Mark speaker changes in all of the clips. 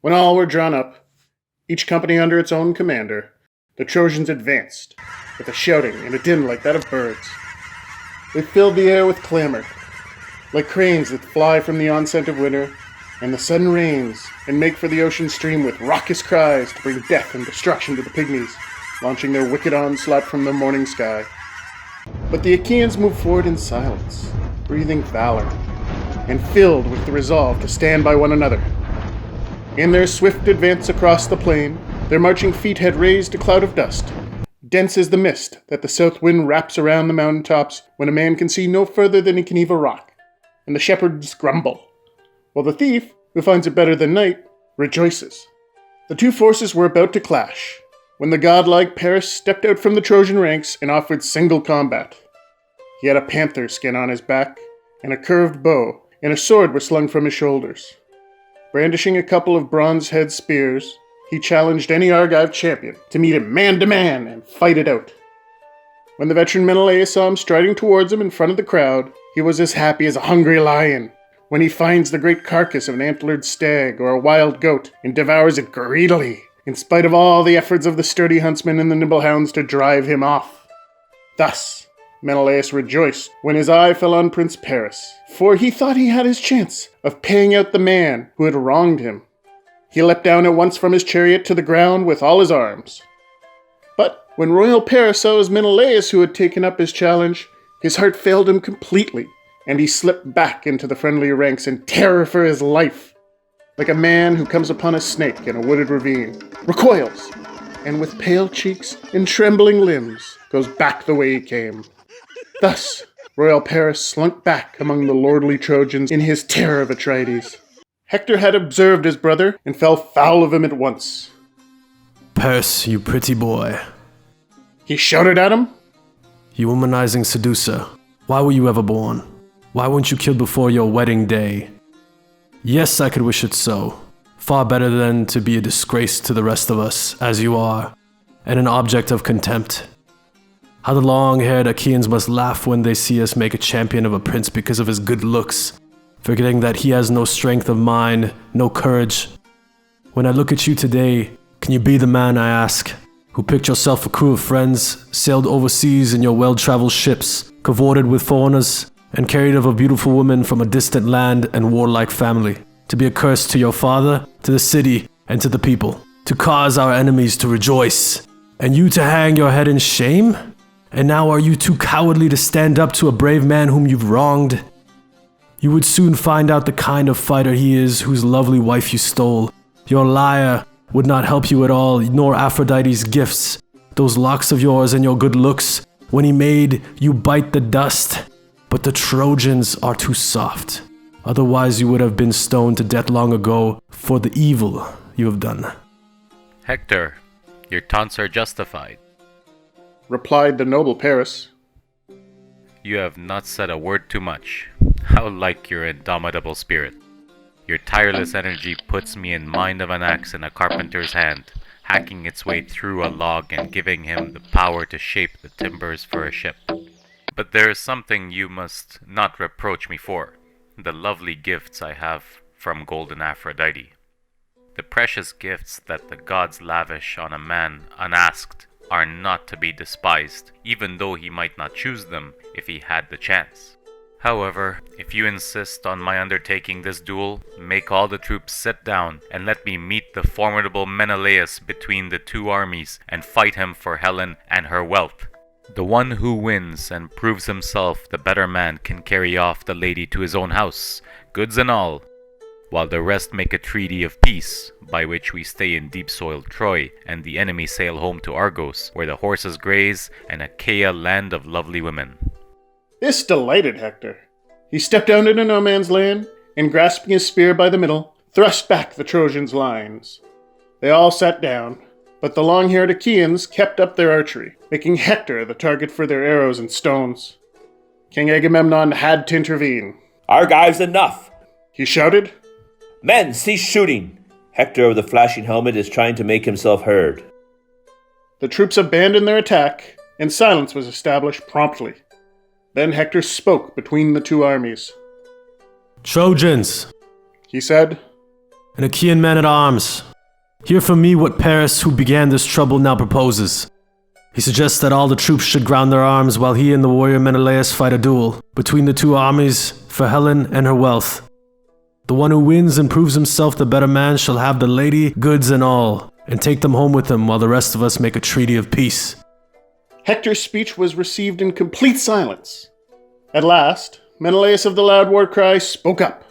Speaker 1: When all were drawn up, each company under its own commander, the Trojans advanced, with a shouting and a din like that of birds. They filled the air with clamor, like cranes that fly from the onset of winter, and the sudden rains, and make for the ocean stream with raucous cries to bring death and destruction to the pygmies, launching their wicked onslaught from the morning sky. But the Achaeans moved forward in silence, breathing valor, and filled with the resolve to stand by one another. In their swift advance across the plain, their marching feet had raised a cloud of dust, dense as the mist that the south wind wraps around the mountain tops when a man can see no further than he can heave a rock, and the shepherds grumble, while the thief, who finds it better than night, rejoices. The two forces were about to clash, when the godlike Paris stepped out from the Trojan ranks and offered single combat. He had a panther skin on his back, and a curved bow, and a sword was slung from his shoulders. Brandishing a couple of bronze-head spears, he challenged any Argive champion to meet him man to man and fight it out. When the veteran Menelaus saw him striding towards him in front of the crowd, he was as happy as a hungry lion when he finds the great carcass of an antlered stag or a wild goat and devours it greedily, in spite of all the efforts of the sturdy huntsmen and the nimble hounds to drive him off. Thus, Menelaus rejoiced when his eye fell on Prince Paris, for he thought he had his chance of paying out the man who had wronged him. He leapt down at once from his chariot to the ground with all his arms. But when royal Paris saw it was Menelaus who had taken up his challenge, his heart failed him completely, and he slipped back into the friendly ranks in terror for his life, like a man who comes upon a snake in a wooded ravine, recoils, and with pale cheeks and trembling limbs goes back the way he came. Thus, royal Paris slunk back among the lordly Trojans in his terror of Atrides. Hector had observed his brother and fell foul of him at once.
Speaker 2: "Paris, you pretty boy,"
Speaker 1: he shouted at him.
Speaker 2: "You womanizing seducer, why were you ever born? Why weren't you killed before your wedding day? Yes, I could wish it so. Far better than to be a disgrace to the rest of us, as you are, and an object of contempt. How the long-haired Achaeans must laugh when they see us make a champion of a prince because of his good looks, forgetting that he has no strength of mind, no courage. When I look at you today, can you be the man, I ask, who picked yourself a crew of friends, sailed overseas in your well-traveled ships, cavorted with foreigners, and carried of a beautiful woman from a distant land and warlike family, to be a curse to your father, to the city, and to the people, to cause our enemies to rejoice, and you to hang your head in shame? And now are you too cowardly to stand up to a brave man whom you've wronged? You would soon find out the kind of fighter he is whose lovely wife you stole. Your lyre would not help you at all, nor Aphrodite's gifts, those locks of yours and your good looks, when he made you bite the dust. But the Trojans are too soft. Otherwise you would have been stoned to death long ago for the evil you have done."
Speaker 3: "Hector, your taunts are justified,"
Speaker 1: replied the noble Paris.
Speaker 3: "You have not said a word too much. How like your indomitable spirit. Your tireless energy puts me in mind of an axe in a carpenter's hand, hacking its way through a log and giving him the power to shape the timbers for a ship. But there is something you must not reproach me for, the lovely gifts I have from golden Aphrodite. The precious gifts that the gods lavish on a man unasked are not to be despised, even though he might not choose them if he had the chance. However, if you insist on my undertaking this duel, make all the troops sit down and let me meet the formidable Menelaus between the two armies and fight him for Helen and her wealth. The one who wins and proves himself the better man can carry off the lady to his own house, goods and all, while the rest make a treaty of peace, by which we stay in deep-soiled Troy, and the enemy sail home to Argos, where the horses graze, and Achaea land of lovely women."
Speaker 1: This delighted Hector. He stepped down into no man's land, and grasping his spear by the middle, thrust back the Trojans' lines. They all sat down, but the long-haired Achaeans kept up their archery, making Hector the target for their arrows and stones. King Agamemnon had to intervene.
Speaker 4: "Argives, enough!"
Speaker 1: he shouted.
Speaker 4: "Men, cease shooting! Hector of the flashing helmet is trying to make himself heard."
Speaker 1: The troops abandoned their attack, and silence was established promptly. Then Hector spoke between the two armies.
Speaker 2: "Trojans,"
Speaker 1: he said,
Speaker 2: and Achaean men at arms, hear from me what Paris, who began this trouble, now proposes. He suggests that all the troops should ground their arms while he and the warrior Menelaus fight a duel between the two armies for Helen and her wealth. The one who wins and proves himself the better man shall have the lady, goods and all, and take them home with him while the rest of us make a treaty of peace.
Speaker 1: Hector's speech was received in complete silence. At last, Menelaus of the loud war cry spoke up.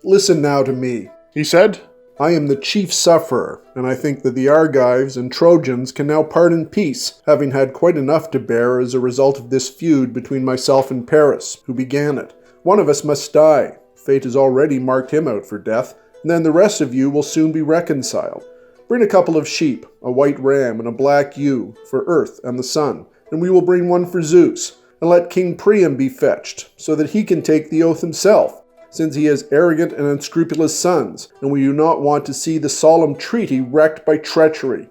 Speaker 5: Listen now to me,
Speaker 1: He said,
Speaker 5: I am the chief sufferer, and I think that the Argives and Trojans can now part in peace, having had quite enough to bear as a result of this feud between myself and Paris, who began it. One of us must die. Fate has already marked him out for death, and then the rest of you will soon be reconciled. Bring a couple of sheep, a white ram and a black ewe, for Earth and the sun, and we will bring one for Zeus, and let King Priam be fetched, so that he can take the oath himself, since he has arrogant and unscrupulous sons, and we do not want to see the solemn treaty wrecked by treachery.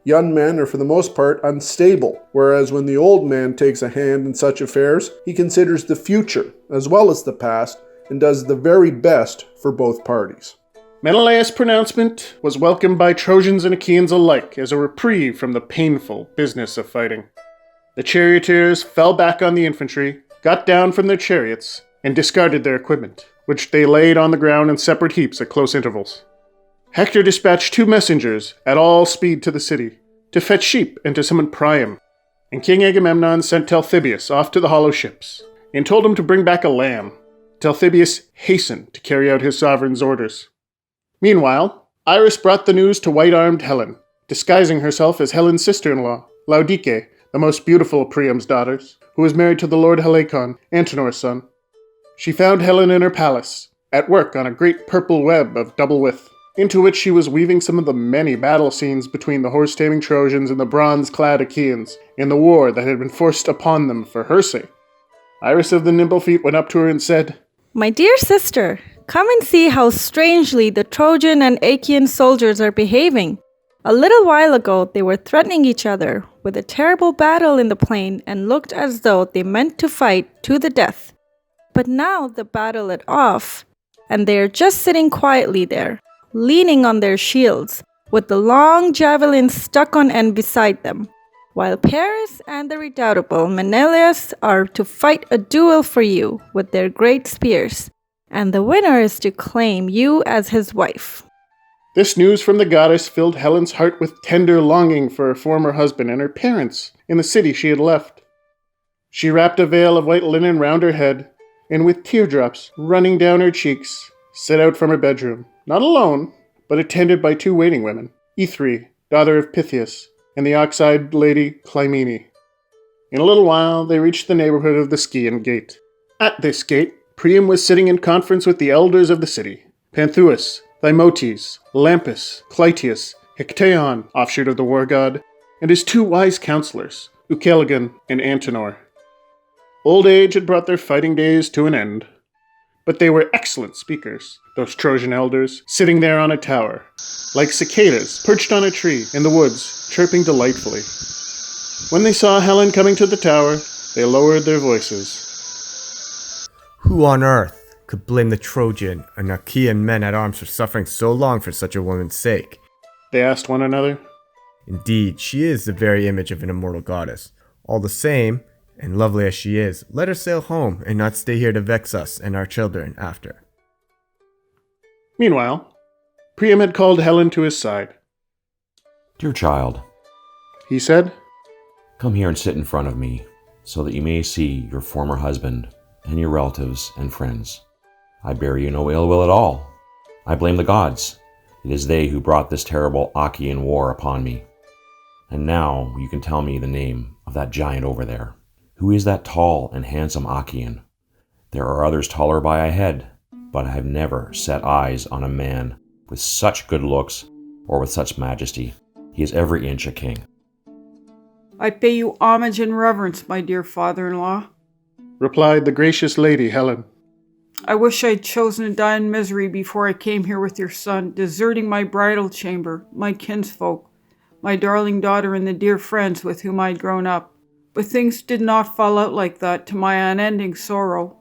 Speaker 5: Young men are for the most part unstable, whereas when the old man takes a hand in such affairs, he considers the future as well as the past, and does the very best for both parties.
Speaker 1: Menelaus' pronouncement was welcomed by Trojans and Achaeans alike as a reprieve from the painful business of fighting. The charioteers fell back on the infantry, got down from their chariots, and discarded their equipment, which they laid on the ground in separate heaps at close intervals. Hector dispatched 2 messengers at all speed to the city, to fetch sheep and to summon Priam, and King Agamemnon sent Talthybius off to the hollow ships, and told him to bring back a lamb. Talthybius hastened to carry out his sovereign's orders. Meanwhile, Iris brought the news to white-armed Helen, disguising herself as Helen's sister-in-law, Laodice, the most beautiful of Priam's daughters, who was married to the Lord Helicon, Antenor's son. She found Helen in her palace, at work on a great purple web of double width, into which she was weaving some of the many battle scenes between the horse-taming Trojans and the bronze-clad Achaeans in the war that had been forced upon them for her sake. Iris of the nimble feet went up to her and said,
Speaker 6: My dear sister, come and see how strangely the Trojan and Achaean soldiers are behaving. A little while ago they were threatening each other with a terrible battle in the plain and looked as though they meant to fight to the death. But now the battle is off, and they are just sitting quietly there, leaning on their shields, with the long javelins stuck on end beside them, while Paris and the redoubtable Menelaus are to fight a duel for you with their great spears, and the winner is to claim you as his wife.
Speaker 1: This news from the goddess filled Helen's heart with tender longing for her former husband and her parents in the city she had left. She wrapped a veil of white linen round her head, and with teardrops running down her cheeks, set out from her bedroom, not alone, but attended by 2 waiting women, Ithri, daughter of Pythias, and the ox-eyed lady Clymene. In a little while they reached the neighborhood of the Scaean Gate. At this gate, Priam was sitting in conference with the elders of the city, Panthuus, Thymotes, Lampus, Clytius, Hectaeon, offshoot of the war god, and his 2 wise counselors, Ucaligon and Antenor. Old age had brought their fighting days to an end, but they were excellent speakers, those Trojan elders, sitting there on a tower, like cicadas perched on a tree in the woods, chirping delightfully. When they saw Helen coming to the tower, they lowered their voices.
Speaker 7: Who on earth could blame the Trojan and Achaean men at arms for suffering so long for such a woman's sake?
Speaker 1: They asked one another.
Speaker 7: Indeed, she is the very image of an immortal goddess. All the same, and lovely as she is, let her sail home and not stay here to vex us and our children after.
Speaker 1: Meanwhile, Priam had called Helen to his side.
Speaker 8: Dear child,
Speaker 1: He said,
Speaker 8: come here and sit in front of me, so that you may see your former husband and your relatives and friends. I bear you no ill will at all. I blame the gods. It is they who brought this terrible Achaean war upon me. And now you can tell me the name of that giant over there. Who is that tall and handsome Achaean? There are others taller by a head, but I have never set eyes on a man with such good looks or with such majesty. He is every inch a king.
Speaker 9: I pay you homage and reverence, my dear father-in-law.
Speaker 1: replied the gracious lady Helen.
Speaker 9: I wish I'd chosen to die in misery before I came here with your son, deserting my bridal chamber, my kinsfolk, my darling daughter and the dear friends with whom I'd grown up. But things did not fall out like that, to my unending sorrow.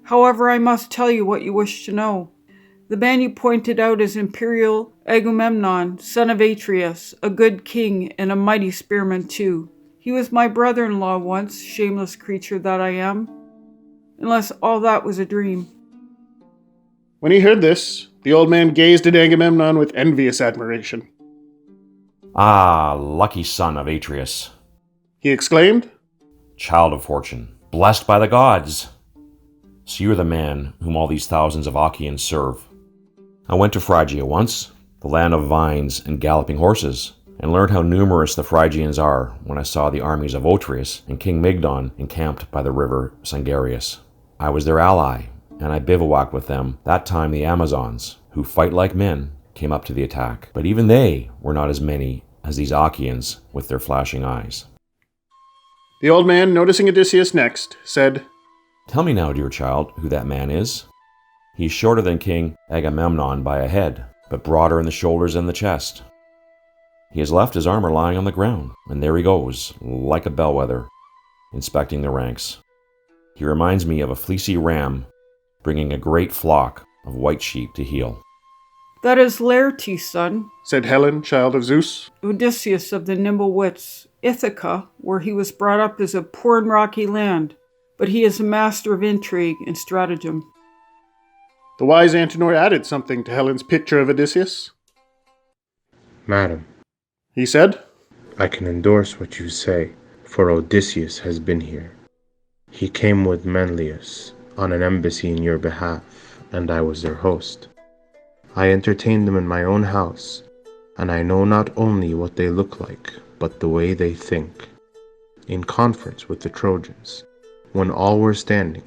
Speaker 9: However, I must tell you what you wish to know. The man you pointed out is Imperial Agamemnon, son of Atreus, a good king and a mighty spearman too. He was my brother-in-law once, shameless creature that I am. Unless all that was a dream.
Speaker 1: When he heard this, the old man gazed at Agamemnon with envious admiration.
Speaker 8: Ah, lucky son of Atreus,
Speaker 1: He exclaimed,
Speaker 8: child of fortune, blessed by the gods. So you are the man whom all these thousands of Achaeans serve. I went to Phrygia once, the land of vines and galloping horses, and learned how numerous the Phrygians are when I saw the armies of Otreus and King Mygdon encamped by the river Sangarius. I was their ally, and I bivouacked with them. That time the Amazons, who fight like men, came up to the attack, but even they were not as many as these Achaeans with their flashing eyes.
Speaker 1: The old man, noticing Odysseus next, said,
Speaker 8: Tell me now, dear child, who that man is. He's shorter than King Agamemnon by a head, but broader in the shoulders and the chest. He has left his armor lying on the ground, and there he goes, like a bellwether, inspecting the ranks. He reminds me of a fleecy ram bringing a great flock of white sheep to heel.
Speaker 9: That is Laertes' son,
Speaker 1: said Helen, child of Zeus.
Speaker 9: Odysseus of the nimble wits. Ithaca, where he was brought up, is a poor and rocky land, but he is a master of intrigue and stratagem.
Speaker 1: The wise Antenor added something to Helen's picture of Odysseus.
Speaker 10: Madam,
Speaker 1: He said,
Speaker 10: I can endorse what you say, for Odysseus has been here. He came with Menelaus on an embassy in your behalf, and I was their host. I entertained them in my own house, and I know not only what they look like, but the way they think. In conference with the Trojans, when all were standing,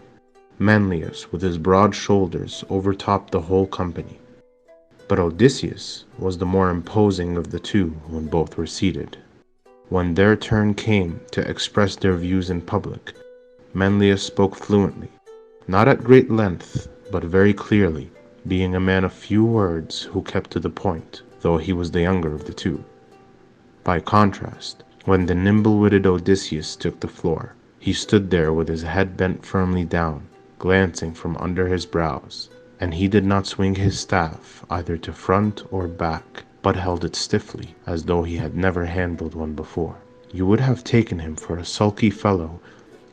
Speaker 10: Menelaus with his broad shoulders overtopped the whole company. But Odysseus was the more imposing of the two when both were seated. When their turn came to express their views in public, Menelaus spoke fluently, not at great length, but very clearly, being a man of few words who kept to the point, though he was the younger of the two. By contrast, when the nimble-witted Odysseus took the floor, he stood there with his head bent firmly down, glancing from under his brows, and he did not swing his staff either to front or back, but held it stiffly, as though he had never handled one before. You would have taken him for a sulky fellow,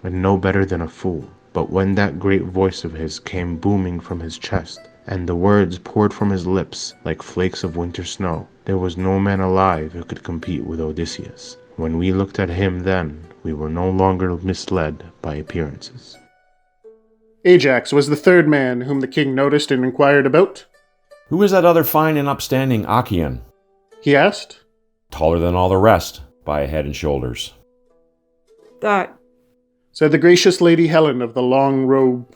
Speaker 10: and no better than a fool, but when that great voice of his came booming from his chest, and the words poured from his lips like flakes of winter snow, there was no man alive who could compete with Odysseus. When we looked at him then, we were no longer misled by appearances.
Speaker 1: Ajax was the third man whom the king noticed and inquired about.
Speaker 8: Who is that other fine and upstanding Achaean?
Speaker 1: He asked.
Speaker 8: Taller than all the rest, by a head and shoulders.
Speaker 9: That
Speaker 1: Said the gracious lady Helen of the long robe.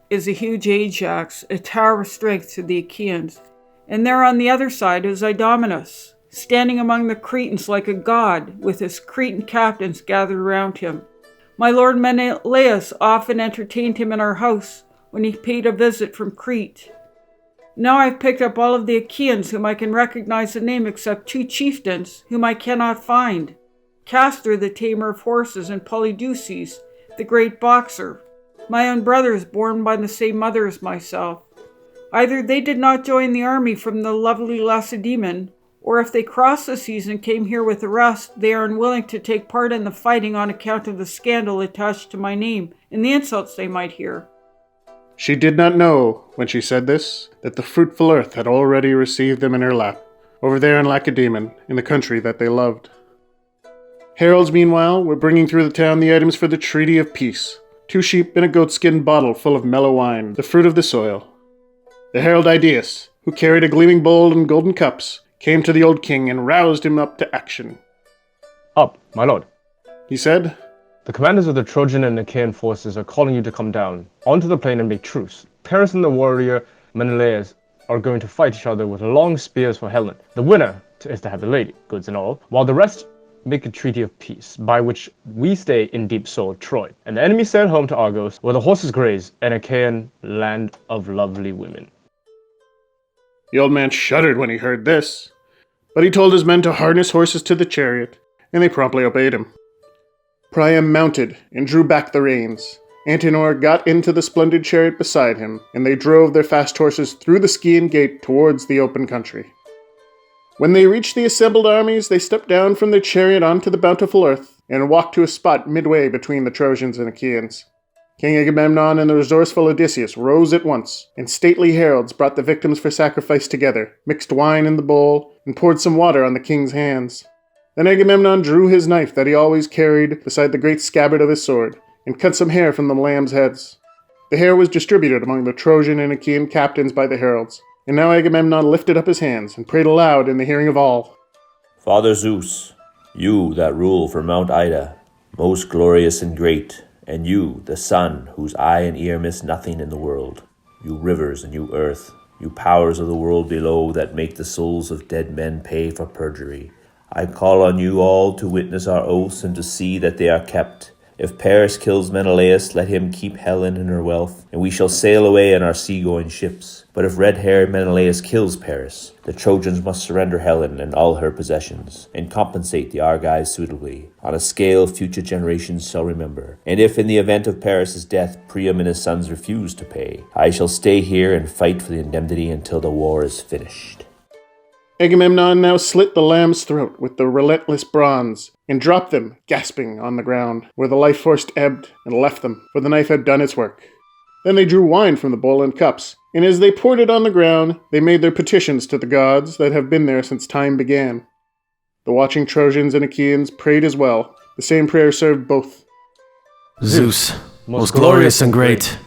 Speaker 9: is a huge Ajax, a tower of strength to the Achaeans. And there on the other side is Idomeneus, standing among the Cretans like a god, with his Cretan captains gathered around him. My lord Menelaus often entertained him in our house when he paid a visit from Crete. Now I've picked up all of the Achaeans whom I can recognize the name except two chieftains whom I cannot find. Castor, the tamer of horses, and Polydeuces, the great boxer, my own brothers born by the same mother as myself. Either they did not join the army from the lovely Lacedaemon, or if they crossed the seas and came here with the rest, they are unwilling to take part in the fighting on account of the scandal attached to my name and the insults they might hear.
Speaker 1: She did not know, when she said this, that the fruitful earth had already received them in her lap, over there in Lacedaemon, in the country that they loved. Heralds, meanwhile, were bringing through the town the items for the treaty of peace. 2 sheep and a goatskin bottle full of mellow wine, the fruit of the soil. The herald Idaeus, who carried a gleaming bowl and golden cups, came to the old king and roused him up to action.
Speaker 11: Up, my lord,
Speaker 1: He said,
Speaker 11: the commanders of the Trojan and Achaean forces are calling you to come down onto the plain and make truce. Paris and the warrior Menelaus are going to fight each other with long spears for Helen. The winner is to have the lady, goods and all, while the rest make a treaty of peace, by which we stay in deep soul Troy, and the enemy sail home to Argos, where the horses graze, an Achaean land of lovely women.
Speaker 1: The old man shuddered when he heard this, but he told his men to harness horses to the chariot, and they promptly obeyed him. Priam mounted and drew back the reins. Antenor got into the splendid chariot beside him, and they drove their fast horses through the Scaean gate towards the open country. When they reached the assembled armies, they stepped down from their chariot onto the bountiful earth, and walked to a spot midway between the Trojans and Achaeans. King Agamemnon and the resourceful Odysseus rose at once, and stately heralds brought the victims for sacrifice together, mixed wine in the bowl, and poured some water on the king's hands. Then Agamemnon drew his knife that he always carried beside the great scabbard of his sword, and cut some hair from the lambs' heads. The hair was distributed among the Trojan and Achaean captains by the heralds, and now Agamemnon lifted up his hands and prayed aloud in the hearing of all.
Speaker 4: Father Zeus, you that rule from Mount Ida, most glorious and great, and you, the sun, whose eye and ear miss nothing in the world, you rivers and you earth, you powers of the world below that make the souls of dead men pay for perjury, I call on you all to witness our oaths and to see that they are kept. If Paris kills Menelaus, let him keep Helen and her wealth, and we shall sail away in our sea-going ships. But if red-haired Menelaus kills Paris, the Trojans must surrender Helen and all her possessions, and compensate the Argives suitably, on a scale future generations shall remember. And if in the event of Paris' death Priam and his sons refuse to pay, I shall stay here and fight for the indemnity until the war is finished.
Speaker 1: Agamemnon now slit the lamb's throat with the relentless bronze, and dropped them, gasping, on the ground, where the life force ebbed and left them, for the knife had done its work. Then they drew wine from the bowl and cups, and as they poured it on the ground, they made their petitions to the gods that have been there since time began. The watching Trojans and Achaeans prayed as well. The same prayer served both.
Speaker 2: Zeus, most glorious and great,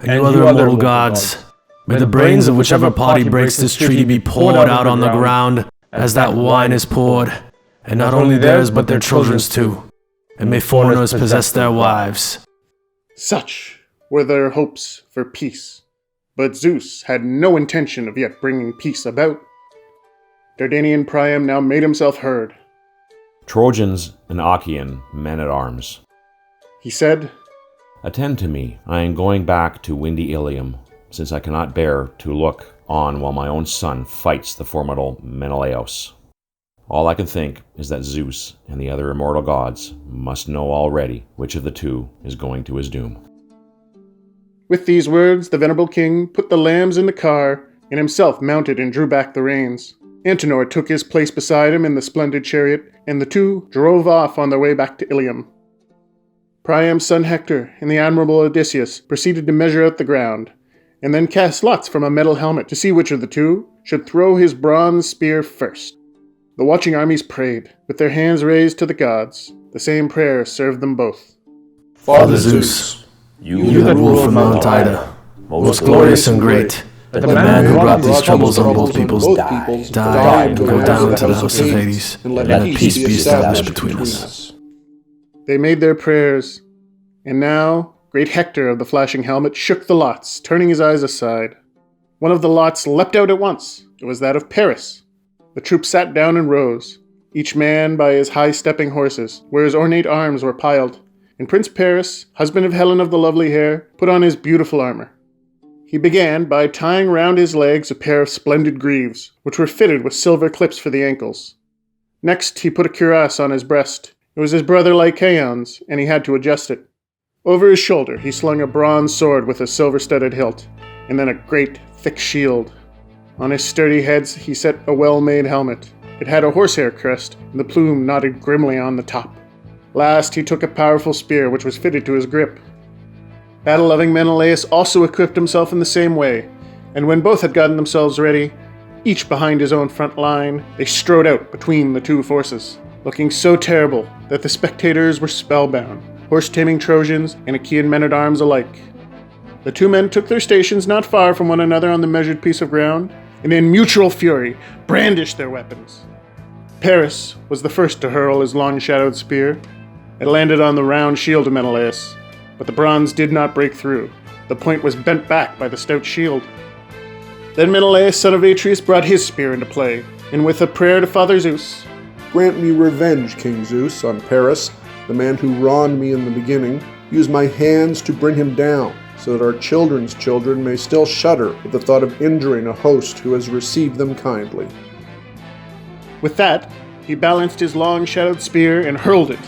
Speaker 2: and you other immortal gods, may the brains of whichever party breaks this treaty be poured out on the ground as that wine is poured, and not only theirs but their children's too, and may foreigners possess their wives.
Speaker 1: Such were their hopes for peace, but Zeus had no intention of yet bringing peace about. Dardanian Priam now made himself heard.
Speaker 8: Trojans and Achaean men-at-arms,
Speaker 1: He said,
Speaker 8: attend to me. I am going back to windy Ilium, since I cannot bear to look on while my own son fights the formidable Menelaus. All I can think is that Zeus and the other immortal gods must know already which of the two is going to his doom.
Speaker 1: With these words, the venerable king put the lambs in the car, and himself mounted and drew back the reins. Antenor took his place beside him in the splendid chariot, and the two drove off on their way back to Ilium. Priam's son Hector and the admirable Odysseus proceeded to measure out the ground, and then cast lots from a metal helmet to see which of the two should throw his bronze spear first. The watching armies prayed, with their hands raised to the gods. The same prayer served them both.
Speaker 7: Father Zeus,
Speaker 2: You that rule from Mount Ida, most glorious and great, that the man who brought these troubles on both peoples die and go down to the house of Hades, and let peace be established between us.
Speaker 1: They made their prayers, and now great Hector of the flashing helmet shook the lots, turning his eyes aside. One of the lots leapt out at once. It was that of Paris. The troop sat down and rose, each man by his high-stepping horses, where his ornate arms were piled, and Prince Paris, husband of Helen of the lovely hair, put on his beautiful armor. He began by tying round his legs a pair of splendid greaves, which were fitted with silver clips for the ankles. Next he put a cuirass on his breast. It was his brother Lycaon's, and he had to adjust it. Over his shoulder he slung a bronze sword with a silver-studded hilt, and then a great, thick shield. On his sturdy heads he set a well-made helmet. It had a horsehair crest, and the plume nodded grimly on the top. Last he took a powerful spear which was fitted to his grip. Battle-loving Menelaus also equipped himself in the same way, and when both had gotten themselves ready, each behind his own front line, they strode out between the two forces, looking so terrible that the spectators were spellbound, horse-taming Trojans and Achaean men-at-arms alike. The two men took their stations not far from one another on the measured piece of ground, and in mutual fury brandished their weapons. Paris was the first to hurl his long-shadowed spear. It landed on the round shield of Menelaus, but the bronze did not break through. The point was bent back by the stout shield. Then Menelaus, son of Atreus, brought his spear into play, and with a prayer to Father Zeus,
Speaker 5: Grant me revenge, King Zeus, on Paris, the man who wronged me in the beginning. Use my hands to bring him down, so that our children's children may still shudder at the thought of injuring a host who has received them kindly.
Speaker 1: With that, he balanced his long-shadowed spear and hurled it.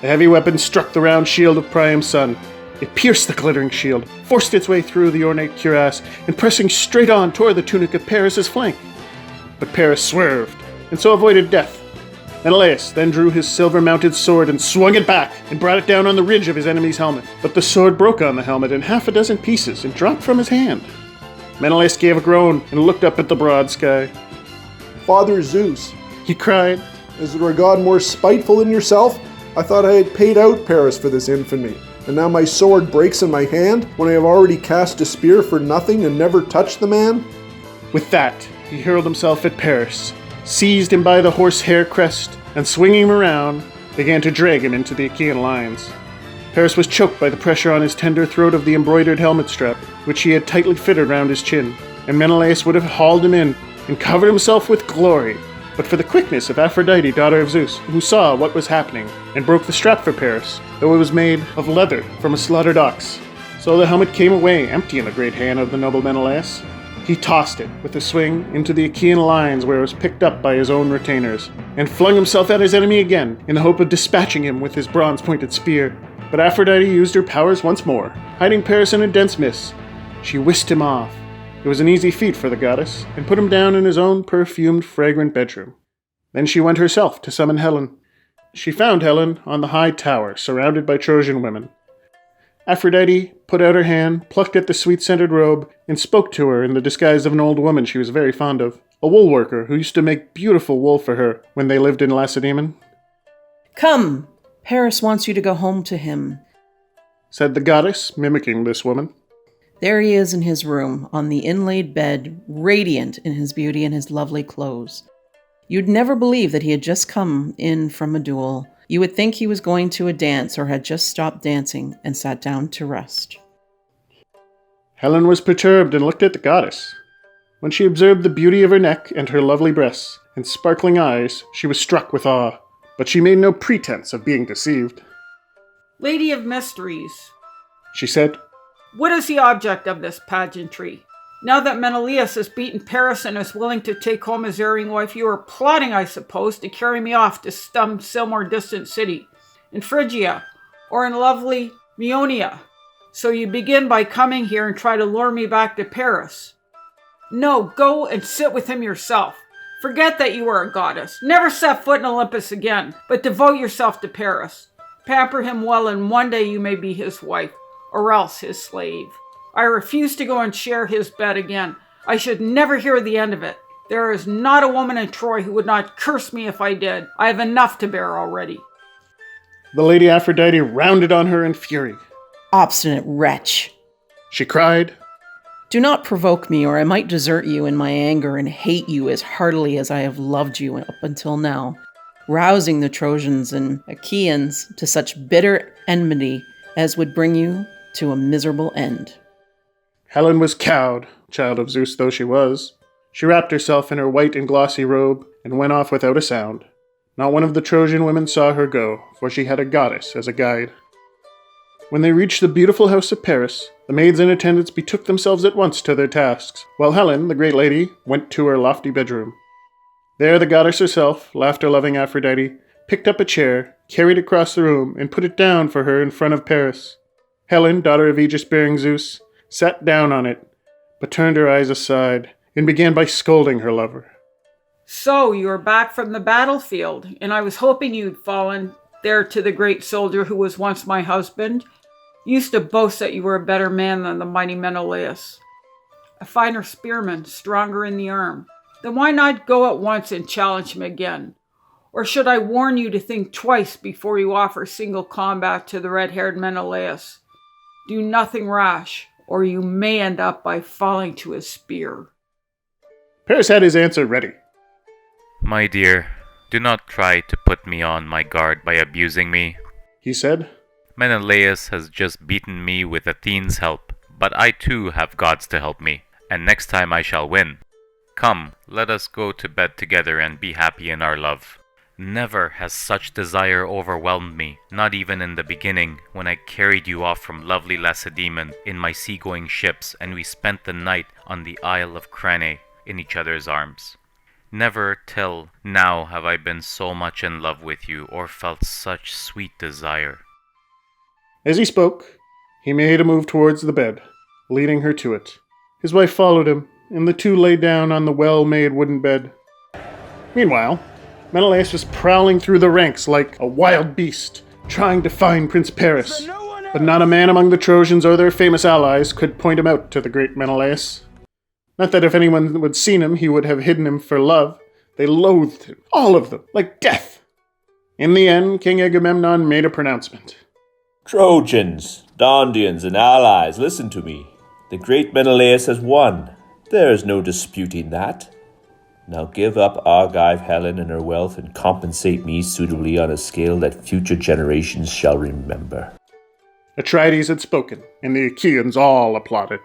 Speaker 1: The heavy weapon struck the round shield of Priam's son, It pierced the glittering shield, forced its way through the ornate cuirass, and pressing straight on tore the tunic of Paris' flank. But Paris swerved, and so avoided death. Menelaus then drew his silver-mounted sword and swung it back, and brought it down on the ridge of his enemy's helmet. But the sword broke on the helmet in half a dozen pieces and dropped from his hand. Menelaus gave a groan and looked up at the broad sky.
Speaker 5: Father Zeus,
Speaker 1: He cried,
Speaker 5: is there a god more spiteful than yourself? I thought I had paid out Paris for this infamy, and now my sword breaks in my hand when I have already cast a spear for nothing and never touched the man?
Speaker 1: With that, he hurled himself at Paris, seized him by the horsehair crest, and swinging him around, began to drag him into the Achaean lines. Paris was choked by the pressure on his tender throat of the embroidered helmet strap, which he had tightly fitted round his chin, and Menelaus would have hauled him in and covered himself with glory, but for the quickness of Aphrodite, daughter of Zeus, who saw what was happening, and broke the strap for Paris, though it was made of leather from a slaughtered ox. So the helmet came away empty in the great hand of the noble Menelaus. He tossed it, with a swing, into the Achaean lines where it was picked up by his own retainers, and flung himself at his enemy again, in the hope of dispatching him with his bronze-pointed spear. But Aphrodite used her powers once more, hiding Paris in a dense mist. She whisked him off. It was an easy feat for the goddess, and put him down in his own perfumed, fragrant bedroom. Then she went herself to summon Helen. She found Helen on the high tower, surrounded by Trojan women. Aphrodite put out her hand, plucked at the sweet-scented robe, and spoke to her in the disguise of an old woman she was very fond of, a wool worker who used to make beautiful wool for her when they lived in Lacedaemon.
Speaker 12: Come, Paris wants you to go home to him,
Speaker 1: said the goddess, mimicking this woman.
Speaker 12: There he is in his room, on the inlaid bed, radiant in his beauty and his lovely clothes. You'd never believe that he had just come in from a duel. You would think he was going to a dance or had just stopped dancing and sat down to rest.
Speaker 1: Helen was perturbed and looked at the goddess. When she observed the beauty of her neck and her lovely breasts and sparkling eyes, she was struck with awe, but she made no pretense of being deceived.
Speaker 9: Lady of Mysteries,
Speaker 1: She said,
Speaker 9: what is the object of this pageantry? Now that Menelaus has beaten Paris and is willing to take home his erring wife, you are plotting, I suppose, to carry me off to some still more distant city, in Phrygia, or in lovely Meonia. So you begin by coming here and try to lure me back to Paris. No, go and sit with him yourself. Forget that you are a goddess. Never set foot in Olympus again, but devote yourself to Paris. Pamper him well, and one day you may be his wife, or else his slave. I refuse to go and share his bed again. I should never hear the end of it. There is not a woman in Troy who would not curse me if I did. I have enough to bear already.
Speaker 1: The Lady Aphrodite rounded on her in fury.
Speaker 12: Obstinate wretch,
Speaker 1: She cried,
Speaker 12: do not provoke me, or I might desert you in my anger and hate you as heartily as I have loved you up until now, rousing the Trojans and Achaeans to such bitter enmity as would bring you to a miserable end.
Speaker 1: Helen was cowed, child of Zeus though she was. She wrapped herself in her white and glossy robe and went off without a sound. Not one of the Trojan women saw her go, for she had a goddess as a guide. When they reached the beautiful house of Paris, the maids and attendants betook themselves at once to their tasks, while Helen, the great lady, went to her lofty bedroom. There the goddess herself, laughter-loving Aphrodite, picked up a chair, carried it across the room, and put it down for her in front of Paris. Helen, daughter of Aegis-bearing Zeus, sat down on it, but turned her eyes aside, and began by scolding her lover.
Speaker 9: So you are back from the battlefield, and I was hoping you'd fallen there to the great soldier who was once my husband. You used to boast that you were a better man than the mighty Menelaus, a finer spearman, stronger in the arm. Then why not go at once and challenge him again? Or should I warn you to think twice before you offer single combat to the red-haired Menelaus? Do nothing rash, or you may end up by falling to his spear.
Speaker 1: Paris had his answer ready.
Speaker 3: My dear, do not try to put me on my guard by abusing me,
Speaker 1: he said.
Speaker 3: Menelaus has just beaten me with Athene's help, but I too have gods to help me, and next time I shall win. Come, let us go to bed together and be happy in our love. Never has such desire overwhelmed me, not even in the beginning, when I carried you off from lovely Lacedaemon in my seagoing ships, and we spent the night on the Isle of Crane in each other's arms. Never till now have I been so much in love with you, or felt such sweet desire.
Speaker 1: As he spoke, He made a move towards the bed, leading her to it. His wife followed him, and the two lay down on the well-made wooden bed. Meanwhile, Menelaus was prowling through the ranks like a wild beast, trying to find Prince Paris. But not a man among the Trojans or their famous allies could point him out to the great Menelaus. Not that if anyone had seen him, he would have hidden him for love. They loathed him, all of them, like death. In the end, King Agamemnon made a pronouncement.
Speaker 4: Trojans, Dondians, and allies, listen to me. The great Menelaus has won. There is no disputing that. Now give up Argive Helen and her wealth and compensate me suitably on a scale that future generations shall remember.
Speaker 1: Atrides had spoken, and the Achaeans all applauded.